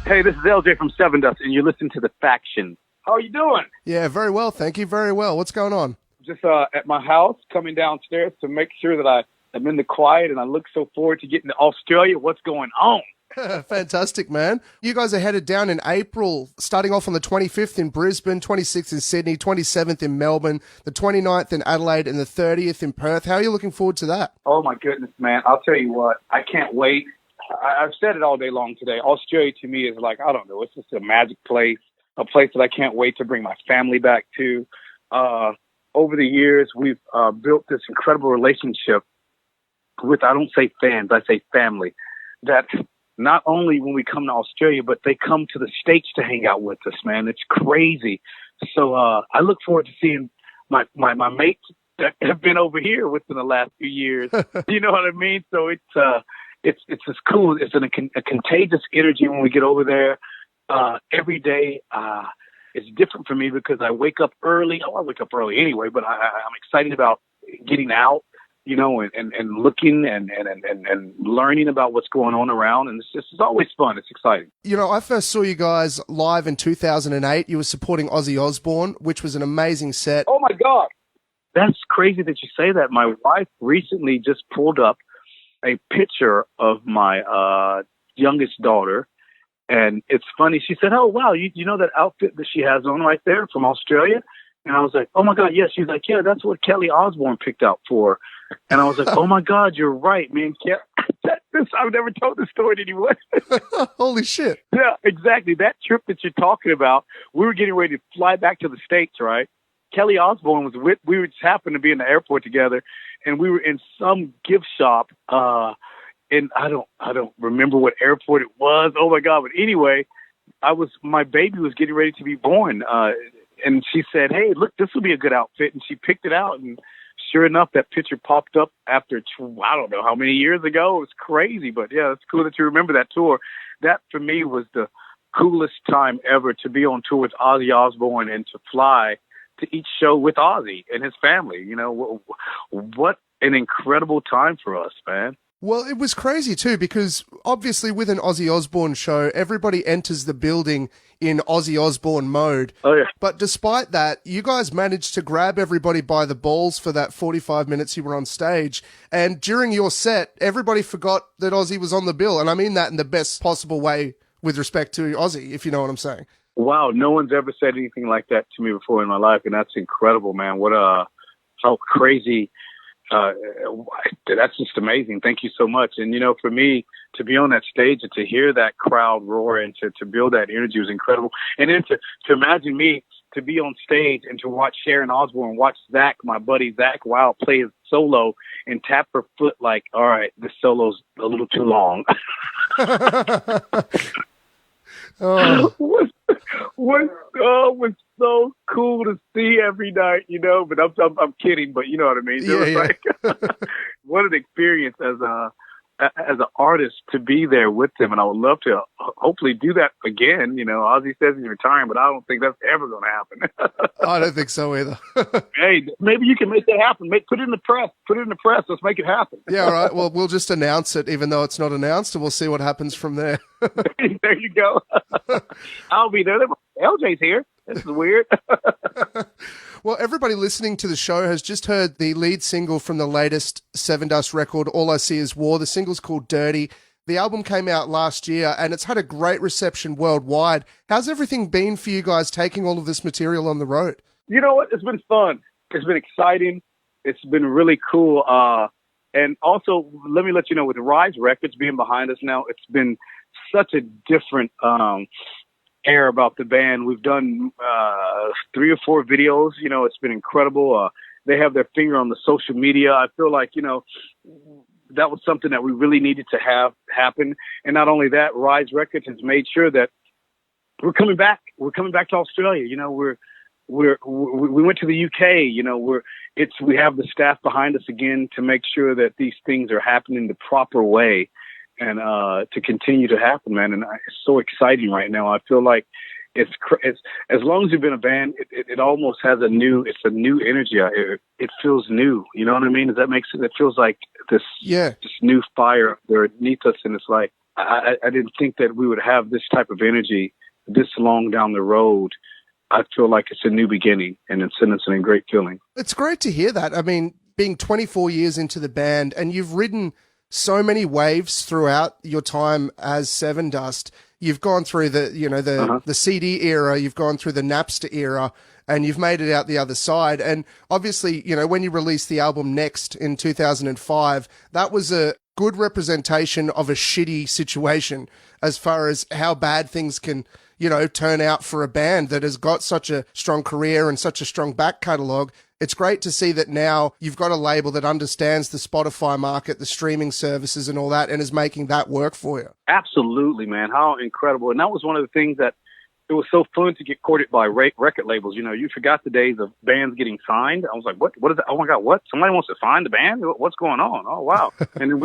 Hey, this is LJ from Sevendust, and you're listening to The Faction. How are you doing? Yeah, very well, thank you. Very well. What's going on? Just at my house, coming downstairs to make sure that I'm in the quiet, and I look so forward to getting to Australia. What's going on? Fantastic, man. You guys are headed down in April, starting off on the 25th in Brisbane, 26th in Sydney, 27th in Melbourne, the 29th in Adelaide, and the 30th in Perth. How are you looking forward to that? Oh, my goodness, man. I'll tell you what. I can't wait. I've said it all day long today. Australia to me is like, I don't know, it's just a magic place, a place that I can't wait to bring my family back to. Over the years, we've built this incredible relationship with, I don't say fans, I say family, that not only when we come to Australia, but they come to the States to hang out with us, man. It's crazy. So I look forward to seeing my mates that have been over here within the last few years. You know what I mean? So it's just cool. It's a contagious energy when we get over there. Every day it's different for me because I wake up early. Oh, I wake up early anyway, but I'm excited about getting out, you know, and looking and learning about what's going on around. And it's always fun. It's exciting. You know, I first saw you guys live in 2008. You were supporting OZZY Osbourne, which was an amazing set. Oh, my God. That's crazy that you say that. My wife recently just pulled up a picture of my youngest daughter. And it's funny. She said, oh, wow, you know that outfit that she has on right there from Australia? And I was like, oh, my God, yes. She's like, yeah, that's what Kelly Osbourne picked out for. And I was like, oh, my God, you're right, man. I've never told this story to anyone. Holy shit. Yeah, exactly. That trip that you're talking about, we were getting ready to fly back to the States, right? Kelly Osbourne was we just happened to be in the airport together, and we were in some gift shop, and I don't remember what airport it was. Oh my God. But anyway, my baby was getting ready to be born. And she said, hey, look, this will be a good outfit. And she picked it out. And sure enough, that picture popped up after, I don't know how many years ago. It was crazy. But yeah, it's cool that you remember that tour. That for me was the coolest time ever, to be on tour with Ozzy Osbourne and to fly to each show with Ozzy and his family. You know, what an incredible time for us, man. Well, it was crazy too, because obviously with an Ozzy Osbourne show, everybody enters the building in Ozzy Osbourne mode. Oh, yeah. But despite that, you guys managed to grab everybody by the balls for that 45 minutes you were on stage. And during your set, everybody forgot that Ozzy was on the bill. And I mean that in the best possible way with respect to Ozzy, if you know what I'm saying. Wow, no one's ever said anything like that to me before in my life, and that's incredible, man. How crazy. That's just amazing. Thank you so much. And, you know, for me to be on that stage and to hear that crowd roar and to build that energy was incredible. And then to imagine me to be on stage and to watch Sharon Osbourne, watch Zach, my buddy Zach Wild, play his solo and tap her foot like, all right, this solo's a little too long. was so cool to see every night, you know. But I'm kidding, but you know what I mean. Like, what an experience as an artist to be there with them, and I would love to hopefully do that again. You know, Ozzy says he's retiring, but I don't think that's ever going to happen. I don't think so either. Hey, maybe you can make that happen. Put it in the press. Put it in the press. Let's make it happen. Yeah, all right. Well, we'll just announce it, even though it's not announced, and we'll see what happens from there. There you go. I'll be there. LJ's here. This is weird. Well, everybody listening to the show has just heard the lead single from the latest Sevendust record, All I See Is War. The single's called Dirty. The album came out last year, and it's had a great reception worldwide. How's everything been for you guys taking all of this material on the road? You know what? It's been fun. It's been exciting. It's been really cool. And also, let me let you know, with Rise Records being behind us now, it's been such a different air about the band. We've done 3 or 4 videos. You know, it's been incredible. They have their finger on the social media. I feel like, you know, that was something that we really needed to have happen. And not only that, Rise Records has made sure that we're coming back. We're coming back to Australia. You know, we went to the UK. You know, we have the staff behind us again to make sure that these things are happening the proper way and to continue to happen, man. And it's so exciting right now. I feel like it's as long as you've been a band, it almost has a new energy. It feels new. You know what I mean? Does that make sense? It feels like this new fire underneath us, and it's like, I didn't think that we would have this type of energy this long down the road. I feel like it's a new beginning, and it's a great feeling. It's great to hear that. I mean, being 24 years into the band, and you've ridden so many waves throughout your time as Sevendust. You've gone through the CD era, you've gone through the Napster era, and you've made it out the other side. And obviously, when you released the album Next in 2005, that was a good representation of a shitty situation as far as how bad things can, turn out for a band that has got such a strong career and such a strong back catalogue. It's great to see that now you've got a label that understands the Spotify market, the streaming services and all that, and is making that work for you. Absolutely, man. How incredible. And that was one of the things that it was so fun to get courted by record labels. You forgot the days of bands getting signed. I was like, what is that? Oh my God, what? Somebody wants to sign the band? What's going on? Oh, wow. And then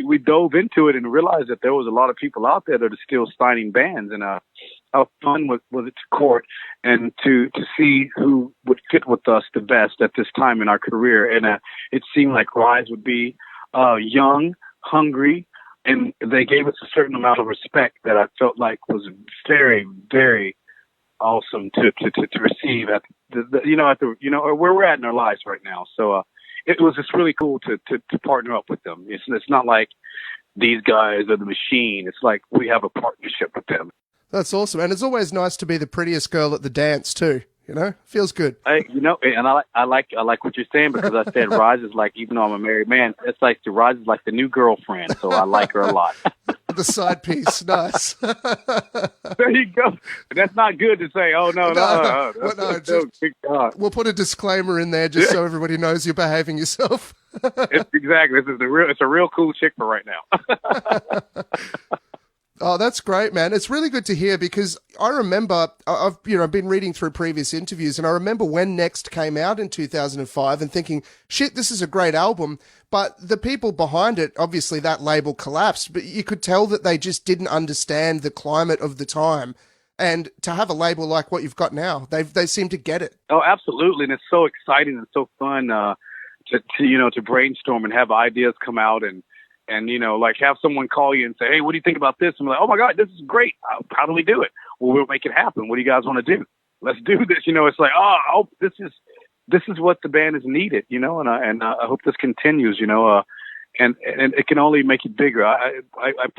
we dove into it and realized that there was a lot of people out there that are still signing bands. And how fun was it to court and to see who would fit with us the best at this time in our career. And it seemed like Rise would be young, hungry, and they gave us a certain amount of respect that I felt like was very, very awesome to receive at where we're at in our lives right now. So it was just really cool to partner up with them. It's not like these guys are the machine. It's like we have a partnership with them. That's awesome, and it's always nice to be the prettiest girl at the dance too. Feels good. And I like what you're saying, because I said Rise is like, even though I'm a married man, it's like Rise is like the new girlfriend, so I like her a lot. The side piece, nice. There you go. That's not good to say. Oh no. We'll put a disclaimer in there just so everybody knows you're behaving yourself. Exactly. It's a real cool chick for right now. Oh, that's great, man. It's really good to hear, because I remember I've been reading through previous interviews, and I remember when Next came out in 2005 and thinking, shit, this is a great album. But the people behind it, obviously that label collapsed, but you could tell that they just didn't understand the climate of the time. And to have a label like what you've got now, they seem to get it. Oh, absolutely. And it's so exciting and so fun to brainstorm and have ideas come out and like have someone call you and say, hey, what do you think about this? And I'm like, oh my God, this is great. How do we do it? Well, we'll make it happen. What do you guys want to do? Let's do this. It's like, oh, this is what the band is needed, and I hope this continues, and it can only make it bigger. I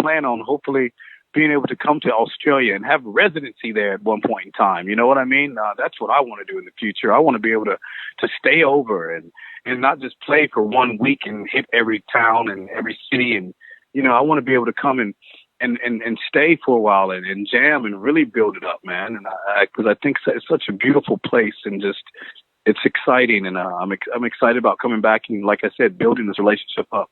plan on hopefully being able to come to Australia and have residency there at one point in time. You know what I mean? That's what I want to do in the future. I want to be able to stay over and not just play for 1 week and hit every town and every city. And, I want to be able to come and stay for a while and jam and really build it up, man. And because I think it's such a beautiful place, and just, it's exciting. And I'm excited about coming back and, like I said, building this relationship up.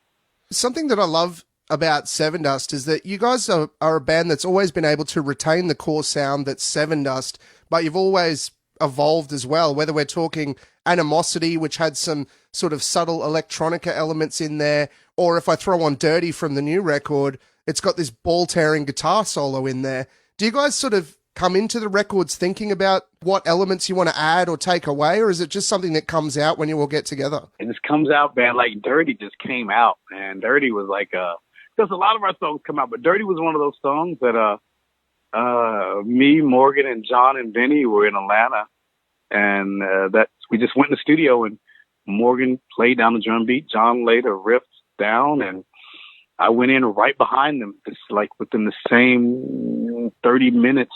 Something that I love about Sevendust is that you guys are a band that's always been able to retain the core sound that's Sevendust, but you've always evolved as well, whether we're talking Animosity, which had some sort of subtle electronica elements in there, or if I throw on Dirty from the new record, it's got this ball-tearing guitar solo in there. Do you guys sort of come into the records thinking about what elements you want to add or take away, or is it just something that comes out when you all get together? It just comes out, man. Like Dirty just came out, man. Dirty was like because a lot of our songs come out, but Dirty was one of those songs that me, Morgan, and John and Vinny were in Atlanta, and that we just went in the studio, and Morgan played down the drum beat, John laid a riff down, and I went in right behind them, just like within the same 30 minutes.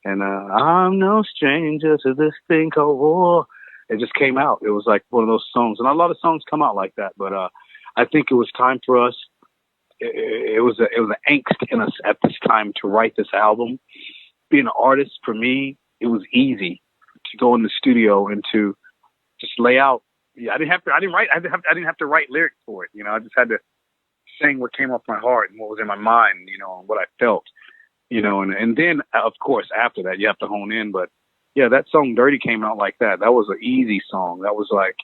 And I'm no stranger to this thing called war. It just came out. It was like one of those songs, and a lot of songs come out like that. But I think it was time for us. It was an angst in us at this time to write this album. Being an artist, for me, it was easy to go in the studio and to just lay out. I didn't have to write lyrics for it. I just had to sing what came off my heart and what was in my mind, and what I felt, and then of course after that you have to hone in. But yeah, that song Dirty came out like that. That was an easy song. That was like,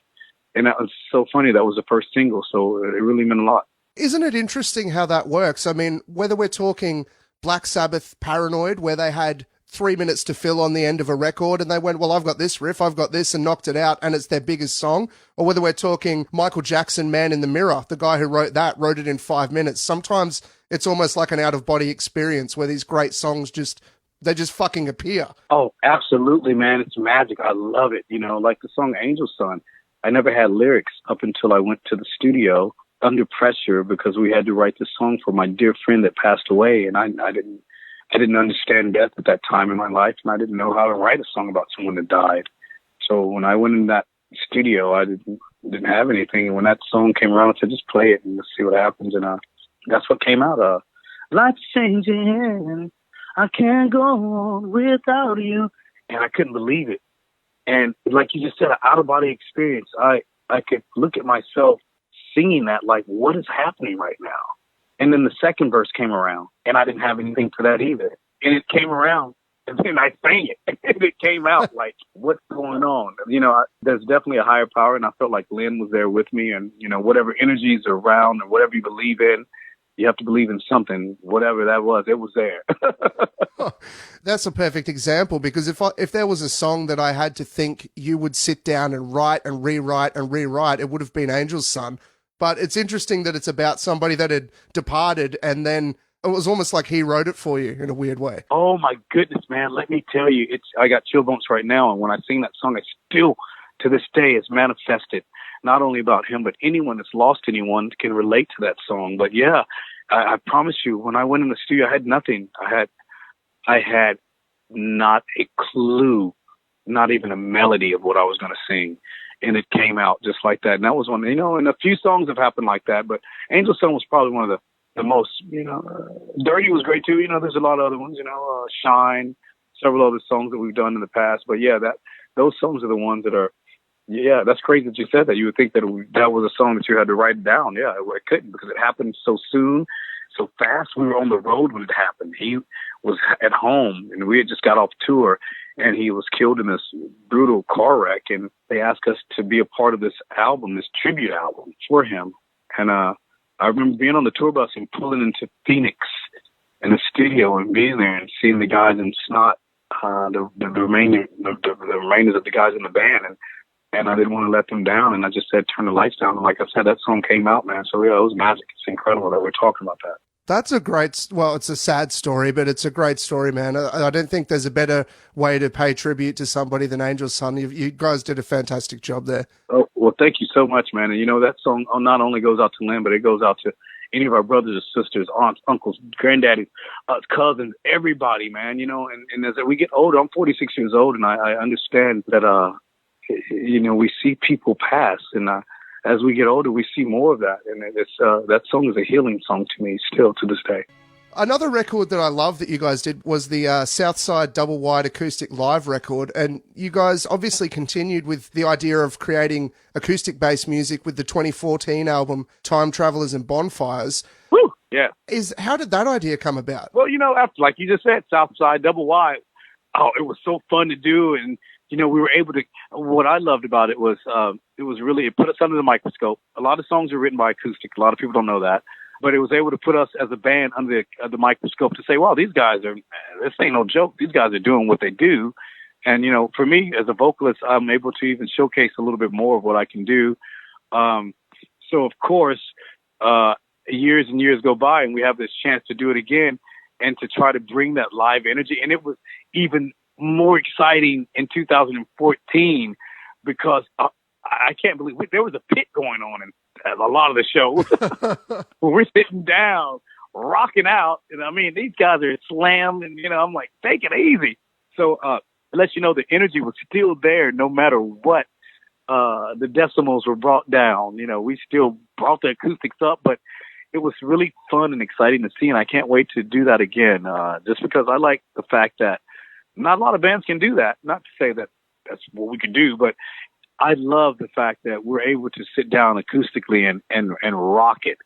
and that was so funny. That was the first single. So it really meant a lot. Isn't it interesting how that works? I mean, whether we're talking Black Sabbath Paranoid, where they had 3 minutes to fill on the end of a record and they went, well, I've got this riff, I've got this, and knocked it out, and it's their biggest song, or whether we're talking Michael Jackson, Man in the Mirror, the guy who wrote that, wrote it in 5 minutes. Sometimes it's almost like an out-of-body experience where these great songs they just fucking appear. Oh, absolutely, man. It's magic. I love it. You know, like the song Angel Son. I never had lyrics up until I went to the studio under pressure because we had to write this song for my dear friend that passed away. And I didn't understand death at that time in my life. And I didn't know how to write a song about someone that died. So when I went in that studio, I didn't have anything. And when that song came around, I said, just play it and let's see what happens. And that's what came out. Life's changing. I can't go on without you. And I couldn't believe it. And like you just said, an out-of-body experience. I could look at myself singing that like, what is happening right now? And then the second verse came around, and I didn't have anything for that either. And it came around, and then I sang it. And it came out like, what's going on? You know, there's definitely a higher power, and I felt like Lynn was there with me. And, you know, whatever energies are around or whatever you believe in, you have to believe in something, whatever that was, it was there. That's a perfect example, because if there was a song that I had to think you would sit down and write and rewrite, it would have been Angel's Son. But it's interesting that it's about somebody that had departed, and then it was almost like he wrote it for you in a weird way. Oh, my goodness, man. Let me tell you, I got chill bumps right now, and when I sing that song, I still, to this day, is manifested. Not only about him, but anyone that's lost anyone can relate to that song. But yeah, I promise you, when I went in the studio, I had nothing. I had not a clue, not even a melody of what I was going to sing. And it came out just like that. And that was one, you know, and a few songs have happened like that, but Angel Son was probably one of the most, you know, Dirty was great too. You know, there's a lot of other ones, you know, Shine, several other songs that we've done in the past. But yeah, those songs are the ones that are, yeah, that's crazy that you said that. You would think that that was a song that you had to write down. Yeah, I couldn't, because it happened so soon, so fast. We were on the road when it happened. He was at home, and we had just got off tour, and he was killed in this brutal car wreck. And they asked us to be a part of this album, this tribute album for him. And I remember being on the tour bus and pulling into Phoenix in the studio and being there and seeing the guys in Snot, the remainders of the guys in the band. And I didn't want to let them down, and I just said, turn the lights down. And like I said, that song came out, man. So, yeah, it was magic. It's incredible that we're talking about that. That's a great, well, it's a sad story, but it's a great story, man. I don't think there's a better way to pay tribute to somebody than Angel's Son. You guys did a fantastic job there. Oh, well, thank you so much, man. And, you know, that song not only goes out to Lynn, but it goes out to any of our brothers or sisters, aunts, uncles, granddaddies, cousins, everybody, man. You know, and as we get older, I'm 46 years old, and I understand that, you know, we see people pass, and as we get older, we see more of that. And that song is a healing song to me still to this day. Another record that I love that you guys did was the Southside Double Wide Acoustic Live record. And you guys obviously continued with the idea of creating acoustic-based music with the 2014 album Time Travelers and Bonfires. Woo! Yeah. How did that idea come about? Well, you know, after, like you just said, Southside Double Wide, it was so fun to do. And you know, we were able to, what I loved about it was, it put us under the microscope. A lot of songs are written by acoustic. A lot of people don't know that. But it was able to put us as a band under the microscope to say, wow, this ain't no joke. These guys are doing what they do. And, you know, for me as a vocalist, I'm able to even showcase a little bit more of what I can do. So, of course, years and years go by, and we have this chance to do it again and to try to bring that live energy. And it was even more exciting in 2014 because I can't believe there was a pit going on in a lot of the shows. When we're sitting down, rocking out, and I mean, these guys are slammed, and you know, I'm like, take it easy. So it lets you know the energy was still there no matter what. The decimals were brought down. You know, we still brought the acoustics up, but it was really fun and exciting to see, and I can't wait to do that again. Just because I like the fact that not a lot of bands can do that. Not to say that that's what we can do, but I love the fact that we're able to sit down acoustically and rock it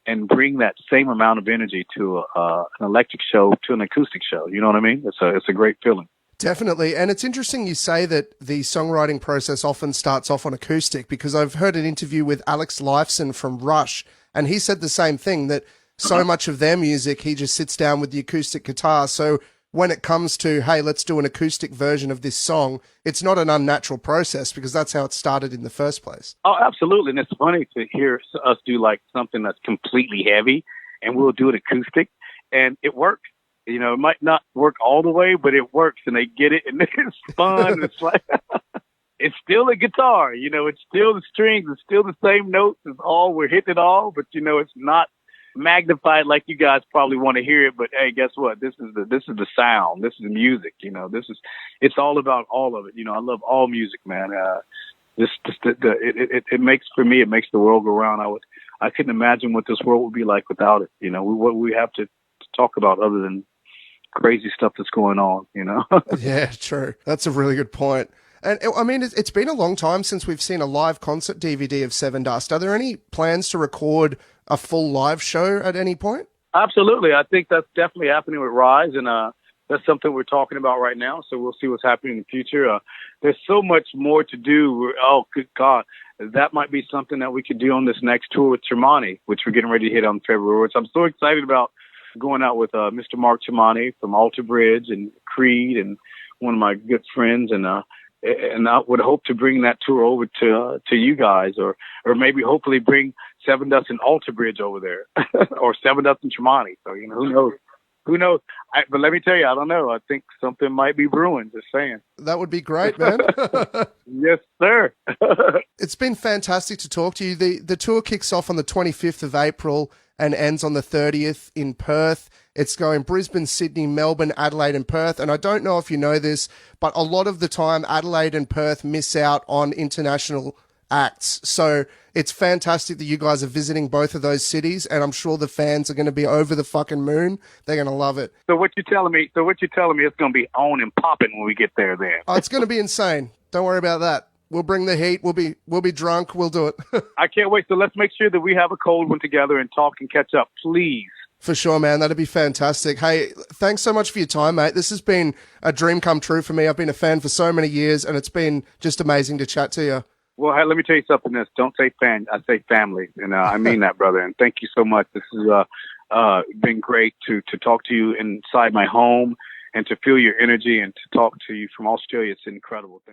and bring that same amount of energy to an electric show, to an acoustic show. You know what I mean? It's a great feeling. Definitely. And it's interesting you say that the songwriting process often starts off on acoustic, because I've heard an interview with Alex Lifeson from Rush, and he said the same thing, that so much of their music, he just sits down with the acoustic guitar. So when it comes to, hey, let's do an acoustic version of this song, it's not an unnatural process because that's how it started in the first place. Oh, absolutely. And it's funny to hear us do like something that's completely heavy and we'll do it acoustic and it works. You know, it might not work all the way, but it works and they get it and it's fun. It's like, it's still a guitar, you know, it's still the strings, it's still the same notes, we're hitting it all, but you know, it's not magnified like you guys probably want to hear it. But hey, guess what? This is the sound. This is the music. You know, it's all about all of it. You know, I love all music, man. It makes the world go round. I couldn't imagine what this world would be like without it. You know, what we have to talk about other than crazy stuff that's going on. You know. Yeah, true. That's a really good point. And I mean, it's been a long time since we've seen a live concert DVD of Sevendust. Are there any plans to record a full live show at any point? Absolutely. I think that's definitely happening with Rise, and that's something we're talking about right now. So we'll see what's happening in the future. There's so much more to do. Oh, good God. That might be something that we could do on this next tour with Tremonti, which we're getting ready to hit on February. So I'm so excited about going out with Mr. Mark Tremonti from Alter Bridge and Creed and one of my good friends, and I would hope to bring that tour over to you guys, or maybe hopefully bring Sevendust and Alter Bridge over there, or Sevendust and Tremonti. So, you know, who knows? Who knows? But let me tell you, I don't know. I think something might be brewing, just saying. That would be great, man. Yes, sir. It's been fantastic to talk to you. The tour kicks off on the 25th of April and ends on the 30th in Perth. It's going Brisbane, Sydney, Melbourne, Adelaide, and Perth. And I don't know if you know this, but a lot of the time Adelaide and Perth miss out on international acts. So it's fantastic that you guys are visiting both of those cities, and I'm sure the fans are going to be over the fucking moon. They're going to love it. So what you're telling me it's going to be on and popping when we get there then? Oh, it's going to be insane. Don't worry about that. We'll bring the heat. We'll be drunk. We'll do it. I can't wait. So let's make sure that we have a cold one together and talk and catch up, please. For sure, man. That'd be fantastic. Hey, thanks so much for your time, mate. This has been a dream come true for me. I've been a fan for so many years, and it's been just amazing to chat to you. Well, hey, let me tell you something. Don't say fan. I say family, and I mean that, brother. And thank you so much. This has been great to talk to you inside my home and to feel your energy and to talk to you from Australia. It's incredible. Thank you.